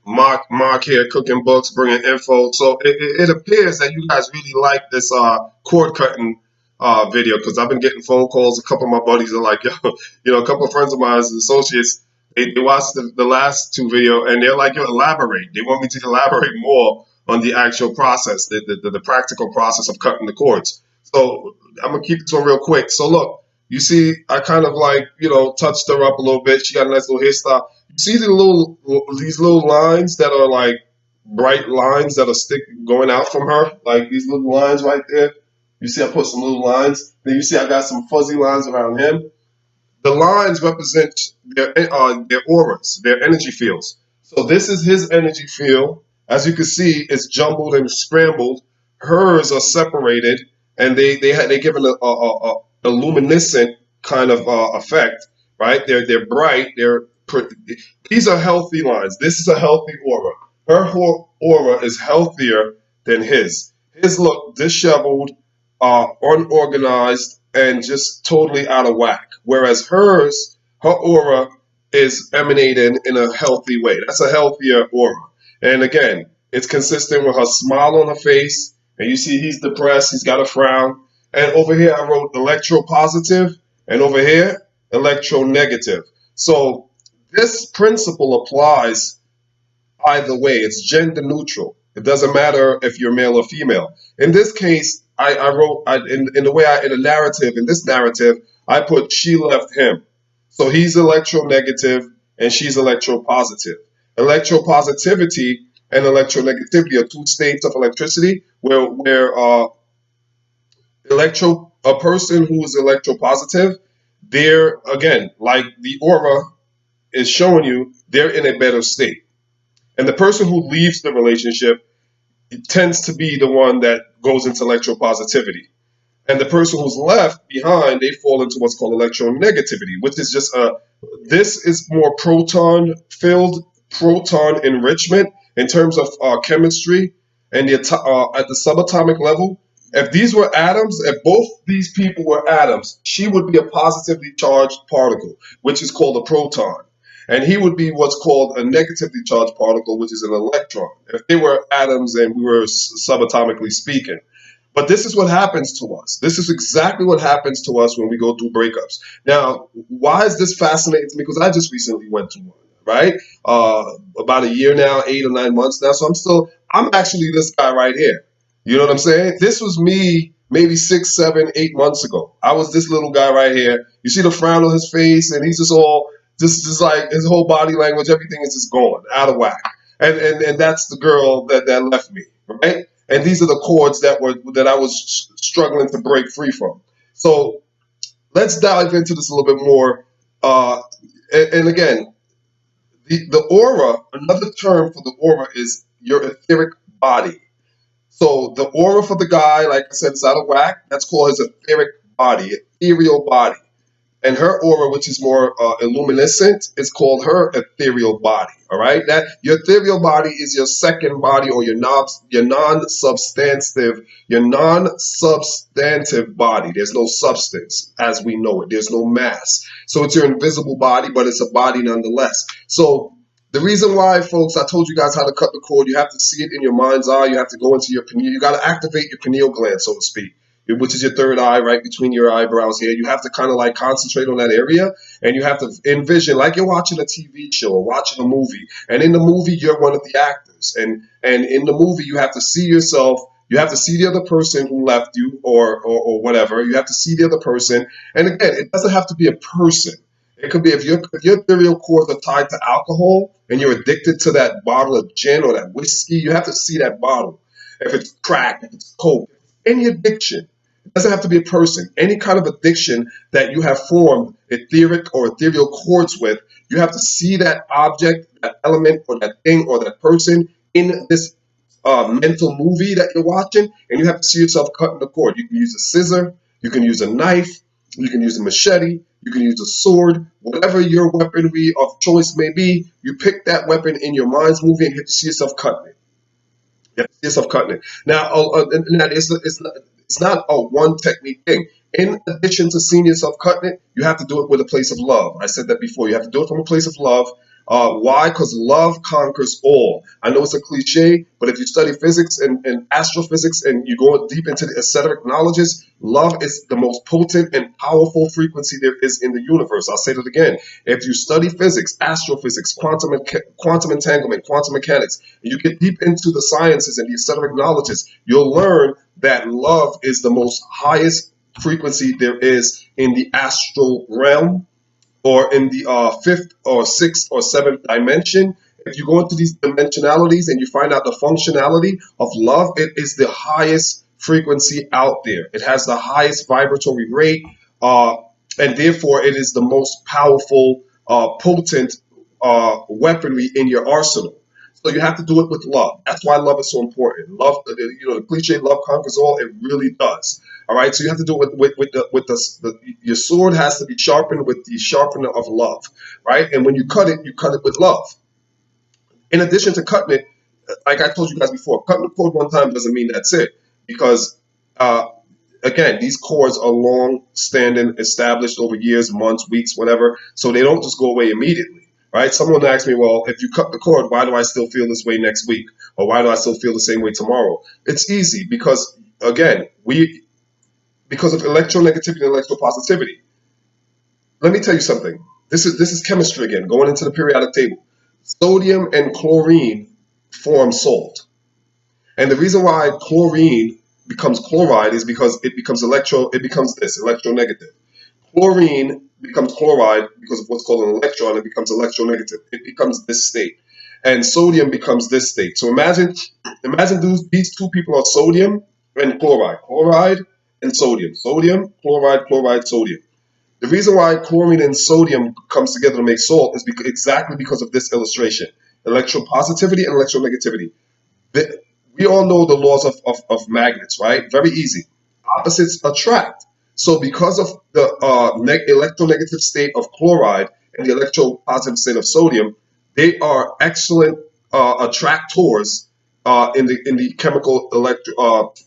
Mark here, cooking books, bringing info. So it appears that you guys really like this cord cutting video because I've been getting phone calls. A couple of my buddies are like, yo, a couple of friends of mine, associates, they watched the last two video and they're like, yo, elaborate. They want me to elaborate more on the actual process, the practical process of cutting the cords. So I'm gonna keep this one real quick. So look, you see, I kind of like touched her up a little bit. She got a nice little hairstyle. You see these little lines that are like bright lines that are stick going out from her, like these little lines right there. You see, I put some little lines. Then you see, I got some fuzzy lines around him. The lines represent their auras, their energy fields. So this is his energy field. As you can see, it's jumbled and scrambled. Hers are separated, and they given a luminescent kind of effect, right? They're bright. These are healthy lines. This is a healthy aura. Aura is healthier than his. His look disheveled, unorganized, and just totally out of whack. Whereas her aura is emanating in a healthy way. That's a healthier aura. And again, it's consistent with her smile on her face. And you see he's depressed, he's got a frown. And over here I wrote electropositive, and over here, electronegative. So this principle applies either way. It's gender neutral. It doesn't matter if you're male or female. In this case, I wrote in the way in the narrative, in this narrative, I put she left him. So he's electronegative and she's electropositive. Electropositivity and electronegativity are two states of electricity where a person who is electropositive, they're again like the aura is showing you, they're in a better state. And the person who leaves the relationship tends to be the one that goes into electropositivity. And the person who's left behind, they fall into what's called electronegativity, which is just this is more proton filled, proton enrichment in terms of chemistry and at the subatomic level. If these were atoms, if both these people were atoms, she would be a positively charged particle, which is called a proton. And he would be what's called a negatively charged particle, which is an electron. If they were atoms and we were subatomically speaking. But this is what happens to us. This is exactly what happens to us when we go through breakups. Now, why is this fascinating to me? Because I just recently went through one, right? About a year now, 8 or 9 months now. So I'm actually this guy right here. You know what I'm saying? This was me maybe 6, 7, 8 months ago. I was this little guy right here. You see the frown on his face, and he's just like his whole body language, everything is just gone out of whack. And that's the girl that left me, right? And these are the chords that I was struggling to break free from. So let's dive into this a little bit more. And again, the aura, another term for the aura is your etheric body. So the aura for the guy, like I said, is out of whack. That's called his etheric body, ethereal body. And her aura, which is more illuminescent, is called her ethereal body. All right, that your ethereal body is your second body, or your non-substantive body. There's no substance as we know it. There's no mass. So it's your invisible body, but it's a body nonetheless. So the reason why, folks, I told you guys how to cut the cord. You have to see it in your mind's eye. You have to go into your pineal. You got to activate your pineal gland, so to speak, which is your third eye, right between your eyebrows here. You have to kind of like concentrate on that area, and you have to envision like you're watching a TV show or watching a movie. And in the movie, you're one of the actors, and in the movie, you have to see yourself. You have to see the other person who left you, or whatever. You have to see the other person. And again, it doesn't have to be a person. It could be if your ethereal cords are tied to alcohol and you're addicted to that bottle of gin or that whiskey. You have to see that bottle. If it's crack, if it's coke, any addiction. It doesn't have to be a person. Any kind of addiction that you have formed etheric or ethereal cords with, you have to see that object, that element, or that thing, or that person in this mental movie that you're watching, and you have to see yourself cutting the cord. You can use a scissor, you can use a knife, you can use a machete, you can use a sword, whatever your weaponry of choice may be. You pick that weapon in your mind's movie, and you have to see yourself cutting it. You have to see yourself cutting it. Now, and that it's not a one technique thing. In addition to seeing yourself cutting it, you have to do it with a place of love. I said that before. You have to do it from a place of love, Why? Because love conquers all. I know it's a cliche, but if you study physics and astrophysics and you go deep into the esoteric knowledges, love is the most potent and powerful frequency there is in the universe. I'll say that again. If you study physics, astrophysics, quantum entanglement, quantum mechanics, and you get deep into the sciences and the esoteric knowledges, you'll learn that love is the most highest frequency there is in the astral realm, or in the fifth or sixth or seventh dimension. If you go into these dimensionalities and you find out the functionality of love, it is the highest frequency out there. It has the highest vibratory rate, uh, and therefore it is the most powerful, potent weaponry in your arsenal. So you have to do it with love. That's why love is so important. Love, the cliche "love conquers all." It really does. All right, so you have to do it with your sword has to be sharpened with the sharpener of love, right? And when you cut it with love. In addition to cutting it, like I told you guys before, cutting the cord one time doesn't mean that's it, because uh, again, these cords are long standing, established over years, months, weeks, whatever, so they don't just go away immediately. Right? Someone asked me, well, if you cut the cord, why do I still feel this way next week? Or why do I still feel the same way tomorrow? It's easy because, again, because of electronegativity and electropositivity. Let me tell you something. This is chemistry again, going into the periodic table. Sodium and chlorine form salt. And the reason why chlorine becomes chloride is because it becomes this, electronegative. Chlorine becomes chloride because of what's called an electron. It becomes electronegative. It becomes this state. And sodium becomes this state. So imagine these two people are sodium and chloride and sodium. Sodium, chloride, sodium. The reason why chlorine and sodium comes together to make salt is exactly because of this illustration. Electropositivity and electronegativity. We all know the laws of magnets, right? Very easy. Opposites attract. So because of the electronegative state of chloride and the electropositive state of sodium, they are excellent attractors in the chemical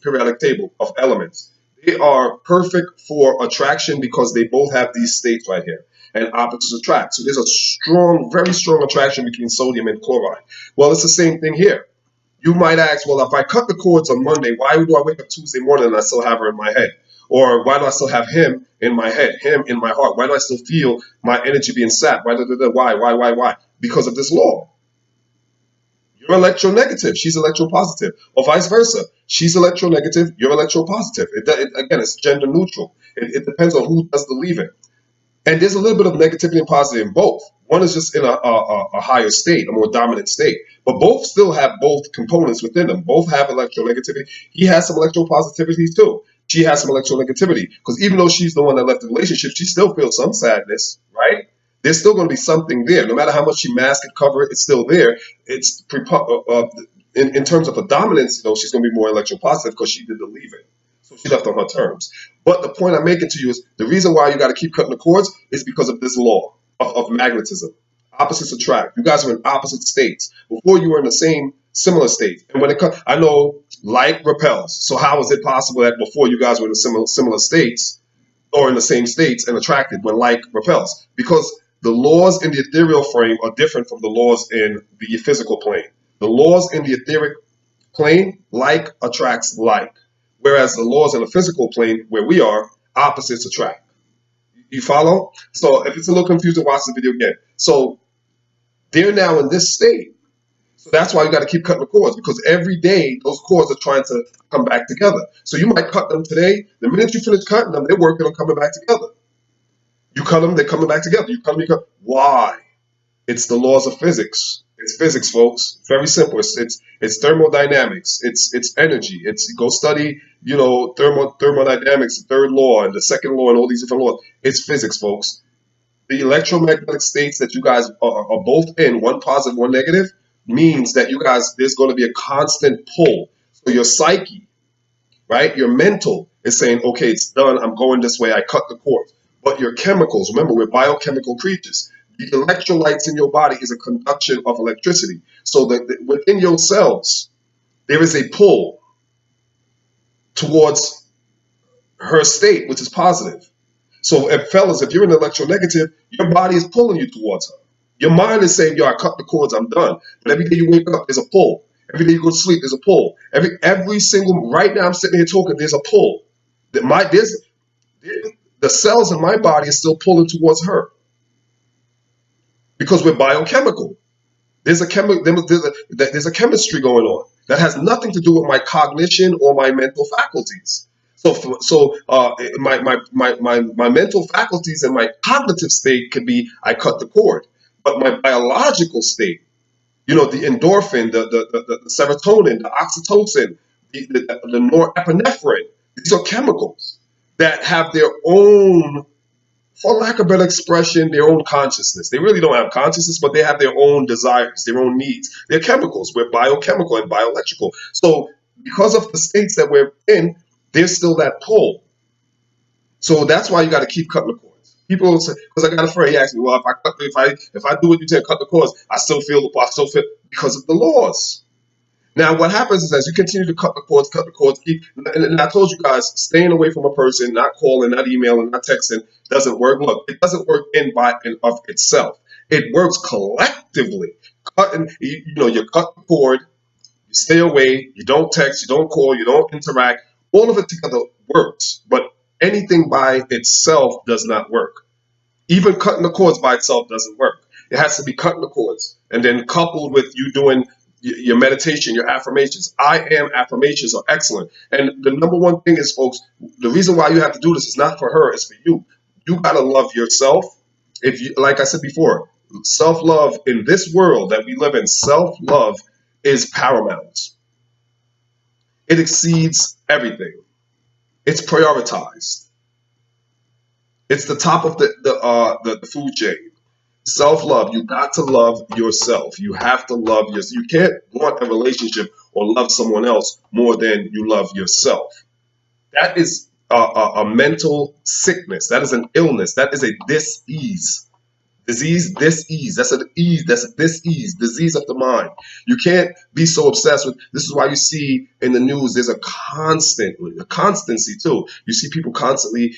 periodic table of elements. They are perfect for attraction because they both have these states right here. And opposites attract. So there's a strong, very strong attraction between sodium and chloride. Well, it's the same thing here. You might ask, well, if I cut the cords on Monday, why do I wake up Tuesday morning and I still have her in my head? Or why do I still have him in my head, him in my heart? Why do I still feel my energy being sapped? Why? Because of this law. You're electronegative, she's electropositive, or vice versa. She's electronegative, you're electropositive. Again, it's gender neutral. It depends on who does the leaving. And there's a little bit of negativity and positive in both. One is just in a higher state, a more dominant state. But both still have both components within them. Both have electronegativity. He has some electropositivity too. She has some electronegativity. Because even though she's the one that left the relationship, she still feels some sadness, right? There's still going to be something there. No matter how much she masks and cover it, it's still there. In terms of a dominance, she's going to be more electropositive because she did the leaving. So she left on her terms. But the point I'm making to you is the reason why you got to keep cutting the cords is because of this law of magnetism. Opposites attract. You guys are in opposite states. Before you were in the same similar state. And when it comes, I know like repels. So how is it possible that before you guys were in similar states or in the same states and attracted when like repels? Because the laws in the ethereal frame are different from the laws in the physical plane. The laws in the etheric plane, like attracts like. Whereas the laws in the physical plane, where we are, opposites attract. You follow? So if it's a little confusing, watch the video again. So they're now in this state. So that's why you got to keep cutting the cords, because every day those cords are trying to come back together. So you might cut them today. The minute you finish cutting them, they're working on coming back together. You cut them, they're coming back together. You cut them, you cut. Why? It's the laws of physics. It's physics, folks. Very simple. It's thermodynamics. It's energy. It's go study, thermodynamics, the third law and the second law and all these different laws. It's physics, folks. The electromagnetic states that you guys are both in, one positive, one negative, means that you guys there's going to be a constant pull. So your psyche, right? Your mental is saying, okay, it's done. I'm going this way. I cut the cord. But your chemicals, remember, we're biochemical creatures. The electrolytes in your body is a conduction of electricity. So that within your cells, there is a pull towards her state, which is positive. So, fellas, if you're an electronegative, your body is pulling you towards her. Your mind is saying, yo, I cut the cords, I'm done. But every day you wake up, there's a pull. Every day you go to sleep, there's a pull. Every single right now I'm sitting here talking, there's a pull. There's the cells in my body are still pulling towards her because we're biochemical. There's a chemistry going on that has nothing to do with my cognition or my mental faculties. My mental faculties and my cognitive state could be I cut the cord, but my biological state, the endorphin, the serotonin, the oxytocin, the norepinephrine, these are chemicals that have their own, for lack of better expression, their own consciousness. They really don't have consciousness, but they have their own desires, their own needs. They're chemicals. We're biochemical and bioelectrical. So because of the states that we're in, there's still that pull. So that's why you got to keep cutting the cords. People say, because I got a friend, he asked me, well, if I do what you say, cut the cords, I still feel because of the laws. Now, what happens is as you continue to cut the cords, and I told you guys, staying away from a person, not calling, not emailing, not texting, doesn't work. Look, it doesn't work in of itself. It works collectively. You cut the cord, you stay away, you don't text, you don't call, you don't interact. All of it together works, but anything by itself does not work. Even cutting the cords by itself doesn't work. It has to be cutting the cords and then coupled with you doing your meditation, your affirmations. I am affirmations are excellent. And the number one thing is, folks, the reason why you have to do this is not for her, it's for you. You gotta love yourself. If you, like I said before, self love in this world that we live in, self love is paramount. It exceeds everything. It's prioritized. It's the top of the food chain. Self love. You got to love yourself. You have to love yourself. You can't want a relationship or love someone else more than you love yourself. That is a mental sickness. That is an illness. That is a dis-ease. Disease, dis-ease. That's an ease. That's a dis-ease. Disease of the mind. You can't be so obsessed with. This is why you see in the news there's a constancy too. You see people constantly,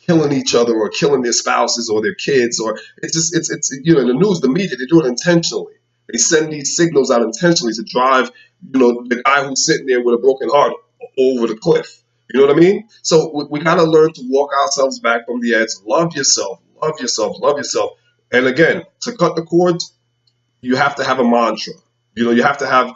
killing each other or killing their spouses or their kids, or it's in the news, the media, they do it intentionally. They send these signals out intentionally to drive the guy who's sitting there with a broken heart over the cliff. You know what I mean? So we got to learn to walk ourselves back from the edge. Love yourself, love yourself, love yourself. And again, to cut the cords, you have to have a mantra. You have to have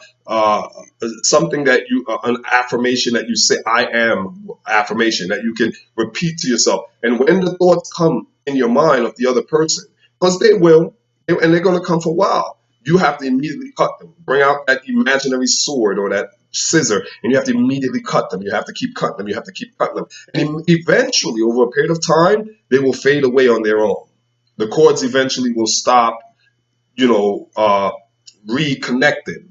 something that an affirmation that you say, I am affirmation that you can repeat to yourself. And when the thoughts come in your mind of the other person, because they will, and they're going to come for a while, you have to immediately cut them. Bring out that imaginary sword or that scissor, and you have to immediately cut them. You have to keep cutting them. You have to keep cutting them. And eventually, over a period of time, they will fade away on their own. The cords eventually will stop, you know, uh, reconnected.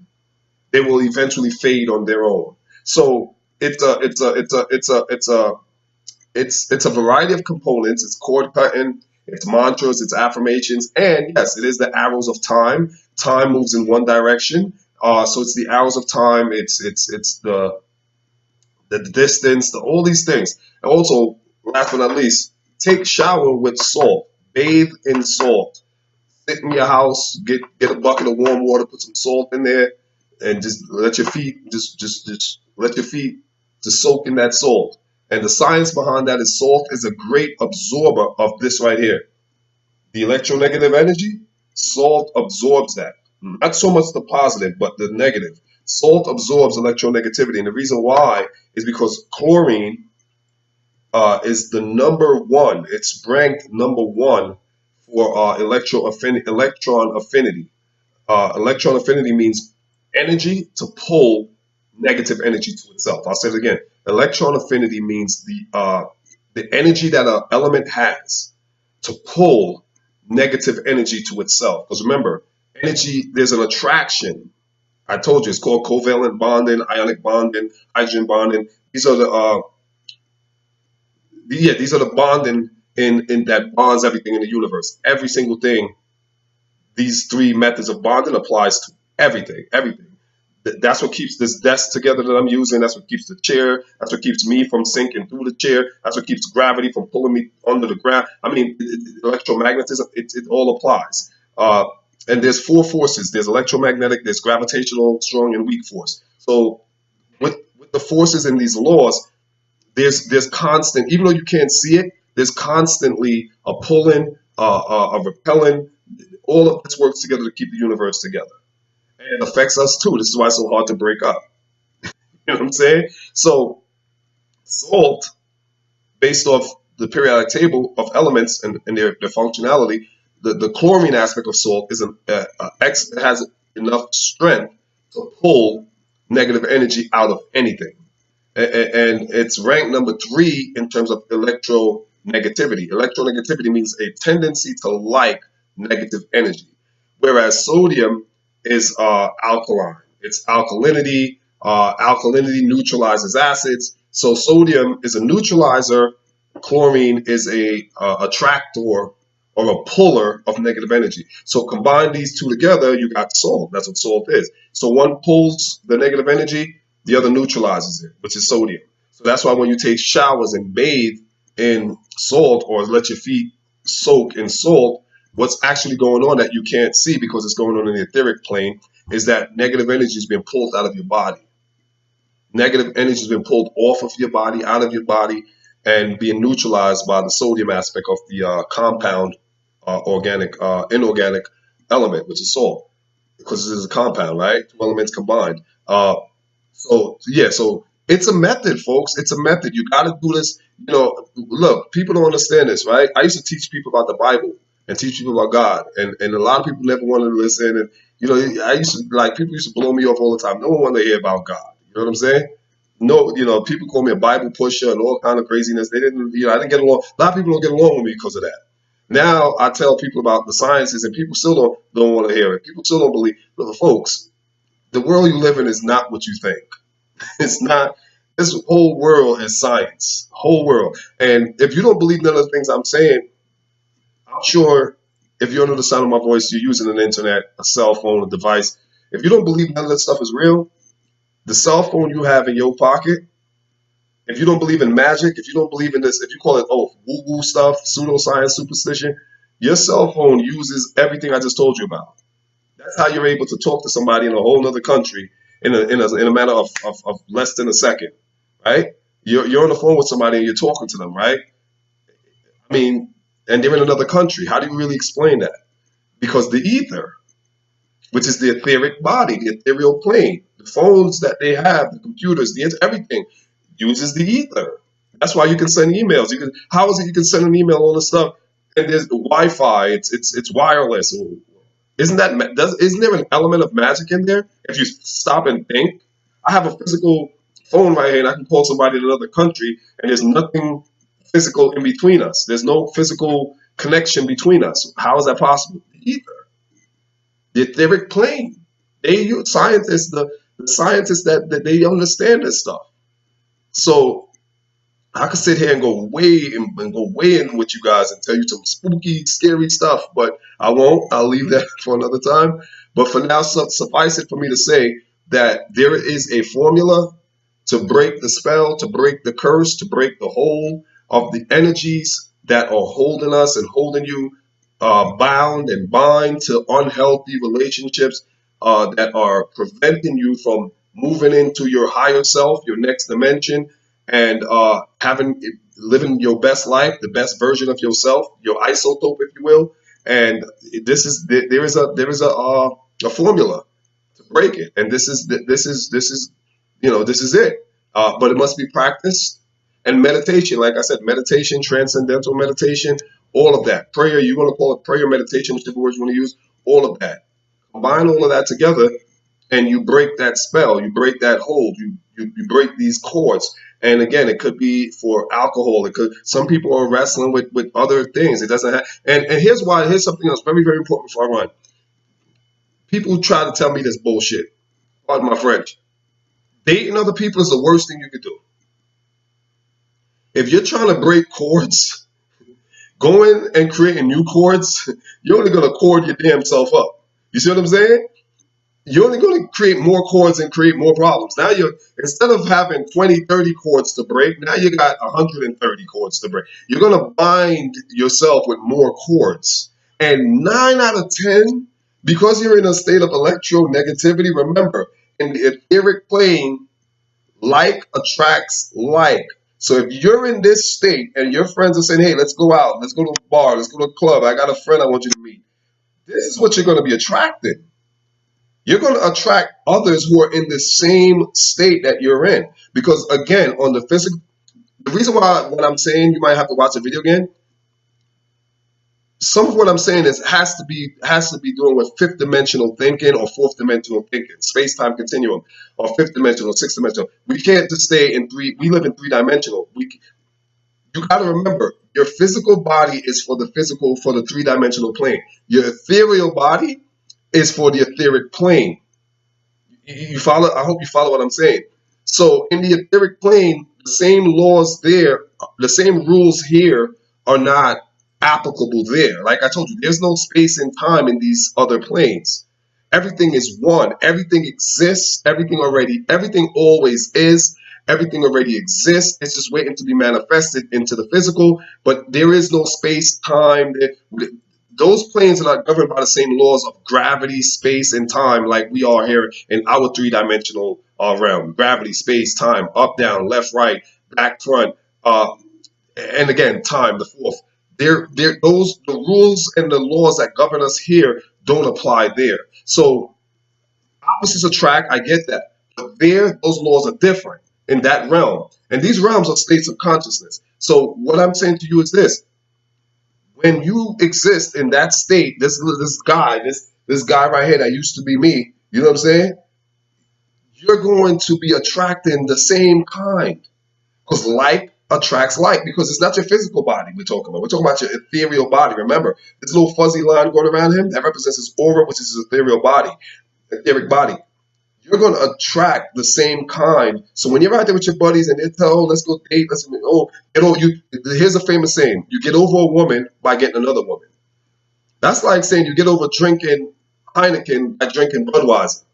They will eventually fade on their own. So it's a variety of components. It's cord cutting, it's mantras, it's affirmations, and yes, it is the arrows of time. Time moves in one direction. So it's the arrows of time. It's the distance, all these things. And also, last but not least, take shower with salt. Bathe in salt. Sit in your house, get a bucket of warm water, put some salt in there, and just let your feet just let your feet just soak in that salt. And the science behind that is salt is a great absorber of this right here. The electronegative energy, salt absorbs that. Not so much the positive, but the negative. Salt absorbs electronegativity, and the reason why is because chlorine is the number one. It's ranked number one for electron affinity. Electron affinity means energy to pull negative energy to itself. I'll say it again. Electron affinity means the energy that an element has to pull negative energy to itself. Because remember, energy, there's an attraction. I told you it's called covalent bonding, ionic bonding, hydrogen bonding. These are the bonding in that bonds everything in the universe. Every single thing. These three methods of bonding applies to everything. Everything. That's what keeps this desk together that I'm using. That's what keeps the chair. That's what keeps me from sinking through the chair. That's what keeps gravity from pulling me under the ground. I mean, electromagnetism, it all applies. And there's four forces. There's electromagnetic, there's gravitational, strong, and weak force. So with the forces in these laws, there's constant, even though you can't see it, there's constantly a pulling, a repelling. All of this works together to keep the universe together. And it affects us too. This is why it's so hard to break up. You know what I'm saying? So salt, based off the periodic table of elements and their functionality, the chlorine aspect of salt is it has enough strength to pull negative energy out of anything. And it's ranked number three in terms of electronegativity. Electronegativity means a tendency to like negative energy, whereas sodium is alkaline. It's alkalinity. Alkalinity neutralizes acids. So sodium is a neutralizer. Chlorine is a attractor or a puller of negative energy. So combine these two together, you got salt. That's what salt is. So one pulls the negative energy, the other neutralizes it, which is sodium. So that's why when you take showers and bathe in salt or let your feet soak in salt, what's actually going on that you can't see because it's going on in the etheric plane is that negative energy is being pulled out of your body. Negative energy has been pulled off of your body, out of your body, and being neutralized by the sodium aspect of the compound, organic, inorganic element, which is salt, because this is a compound, right? Two elements combined. So it's a method, folks. It's a method. You got to do this. Look, people don't understand this, right? I used to teach people about the Bible and teach people about God, and a lot of people never wanted to listen. And I used to like people used to blow me off all the time. No one wanted to hear about God. You know what I'm saying? No, people call me a Bible pusher and all kind of craziness. They didn't, I didn't get along. A lot of people don't get along with me because of that. Now I tell people about the sciences, and people still don't want to hear it. People still don't believe. Look, folks, the world you live in is not what you think. It's not. This whole world is science. Whole world. And if you don't believe none of the things I'm saying, I'm sure if you're under the sound of my voice, you're using an internet, a cell phone, a device. If you don't believe none of that stuff is real, the cell phone you have in your pocket, if you don't believe in magic, if you don't believe in this, if you call it woo woo stuff, pseudoscience, superstition, your cell phone uses everything I just told you about. That's how you're able to talk to somebody in a whole other country in a matter of less than a second, right? You're on the phone with somebody and you're talking to them, right? I mean, and they're in another country. How do you really explain that? Because the ether, which is the etheric body, the ethereal plane, the phones that they have, the computers, everything uses the ether. That's why you can send emails. How is it you can send an email, all this stuff, and there's Wi-Fi, it's wireless. Isn't there an element of magic in there? If you stop and think, I have a physical phone right here, and I can call somebody in another country, and there's nothing physical in between us. There's no physical connection between us. How is that possible? Ether, the etheric plane. They use scientists, the scientists that they understand this stuff. So I could sit here and go way in with you guys and tell you some spooky, scary stuff, but I won't. I'll leave that for another time. But for now, suffice it for me to say that there is a formula to break the spell, to break the curse, to break the hold of the energies that are holding us and holding you bound and bind to unhealthy relationships that are preventing you from moving into your higher self, your next dimension, and living your best life, the best version of yourself, your isotope, if you will. And there is a formula to break it, and this is it. But it must be practiced and meditation. Like I said, meditation, transcendental meditation, all of that. Prayer, you want to call it prayer, meditation, whichever words you want to use, all of that. Combine all of that together, and you break that spell, you break that hold, you break these cords. And again, it could be for alcohol. It could. Some people are wrestling with other things. It doesn't have. And here's something else very very important before I run. People try to tell me this bullshit. Pardon my French. Dating other people is the worst thing you could do. If you're trying to break cords, going and creating new cords, you're only gonna cord your damn self up. You see what I'm saying? you're only going to create more chords and create more problems. Now you're, instead of having 20, 30 chords to break, now you got 130 chords to break. You're going to bind yourself with more chords. And 9 out of 10, because you're in a state of electronegativity, remember, in the etheric plane, like attracts like. So if you're in this state and your friends are saying, hey, let's go out, let's go to a bar, let's go to a club, I got a friend I want you to meet. This is what you're going to be attracting. You're going to attract others who are in the same state that you're in. Because again, on the physical, the reason why what I'm saying you might have to watch a video again, some of what I'm saying is has to be doing with fifth dimensional thinking or fourth dimensional thinking, space time continuum, or fifth dimensional, sixth dimensional. We can't just stay in three. We live in three dimensional. You got to remember, your physical body is for the physical, for the three dimensional plane. Your ethereal body is for the etheric plane. You follow? I hope you follow what I'm saying. So in the etheric plane, the same laws there, the same rules here are not applicable there. Like I told you, there's no space and time in these other planes. Everything is one. Everything exists. Everything always is. Everything already exists. It's just waiting to be manifested into the physical. But there is no space, time. Those planes are not governed by the same laws of gravity, space, and time like we are here in our three-dimensional realm. Gravity, space, time, up, down, left, right, back, front, and again, time, the fourth. Those the rules and the laws that govern us here don't apply there. So opposites attract. I get that, but there, those laws are different in that realm, and these realms are states of consciousness. So what I'm saying to you is this: when you exist in that state, this guy right here that used to be me, you know what I'm saying? You're going to be attracting the same kind because like attracts like because it's not your physical body we're talking about. We're talking about your ethereal body. Remember, this little fuzzy line going around him that represents his aura, which is his ethereal body, etheric body. You're going to attract the same kind. So when you're out there with your buddies and they tell, oh, let's go date, here's a famous saying: you get over a woman by getting another woman. That's like saying you get over drinking Heineken by drinking Budweiser.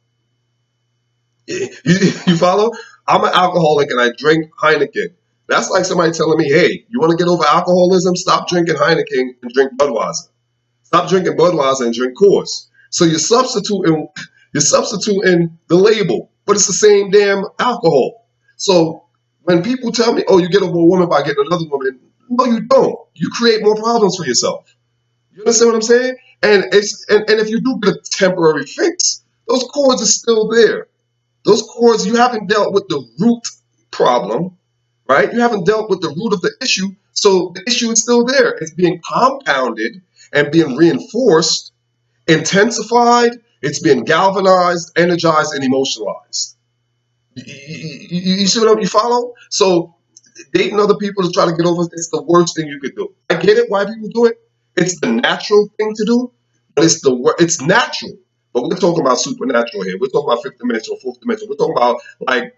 You follow? I'm an alcoholic and I drink Heineken. That's like somebody telling me, hey, you want to get over alcoholism? Stop drinking Heineken and drink Budweiser. Stop drinking Budweiser and drink Coors. So you're substituting the label, but it's the same damn alcohol. So when people tell me, oh, you get over a woman by getting another woman, no, you don't. You create more problems for yourself. You understand what I'm saying? And if you do get a temporary fix, those chords are still there. Those chords, you haven't dealt with the root problem, right? You haven't dealt with the root of the issue. So the issue is still there. It's being compounded and being reinforced, intensified, it's being galvanized, energized, and emotionalized. You see what you follow? So dating other people to try to get over it's the worst thing you could do. I get it why people do it. It's the natural thing to do, but it's natural. But we're talking about supernatural here. We're talking about fifth dimensional, fourth dimensional. We're talking about like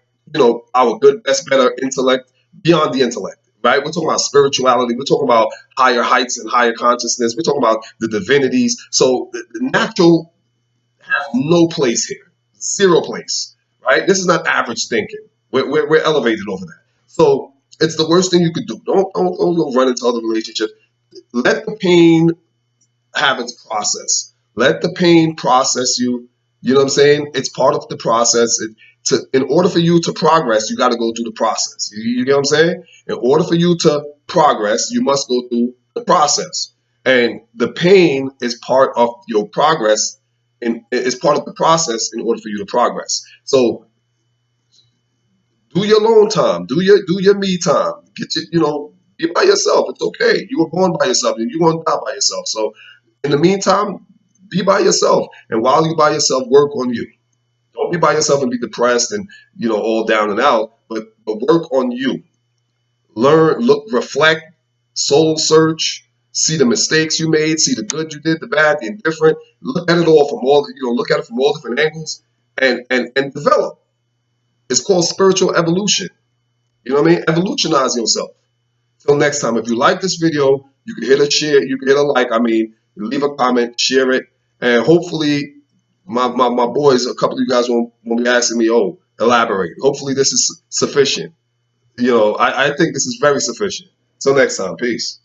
our good, best, better intellect beyond the intellect. Right? We're talking about spirituality. We're talking about higher heights and higher consciousness. We're talking about the divinities. So the natural has no place here, zero place. Right? This is not average thinking. We're elevated over that. So it's the worst thing you could do. Don't go run into other relationships. Let the pain have its process. Let the pain process you. You know what I'm saying? It's part of the process. In order for you to progress, you got to go through the process. You get what I'm saying? In order for you to progress, you must go through the process. And the pain is part of your progress, and it's part of the process in order for you to progress. So do your alone time. Do your me time. Get your, be by yourself. It's okay. You were born by yourself and you're gonna die by yourself. So in the meantime, be by yourself. And while you by yourself, work on you. Don't be by yourself and be depressed and all down and out, but work on you. Learn, look, reflect, soul search, see the mistakes you made, see the good you did, the bad, the indifferent. Look at it all from look at it from all different angles and develop. It's called spiritual evolution. You know what I mean? Evolutionize yourself. Till next time, if you like this video, you can hit a share, you can hit a like, leave a comment, share it, and hopefully my boys, a couple of you guys won't be asking me, oh, elaborate. Hopefully this is sufficient. I think this is very sufficient. Till next time, peace.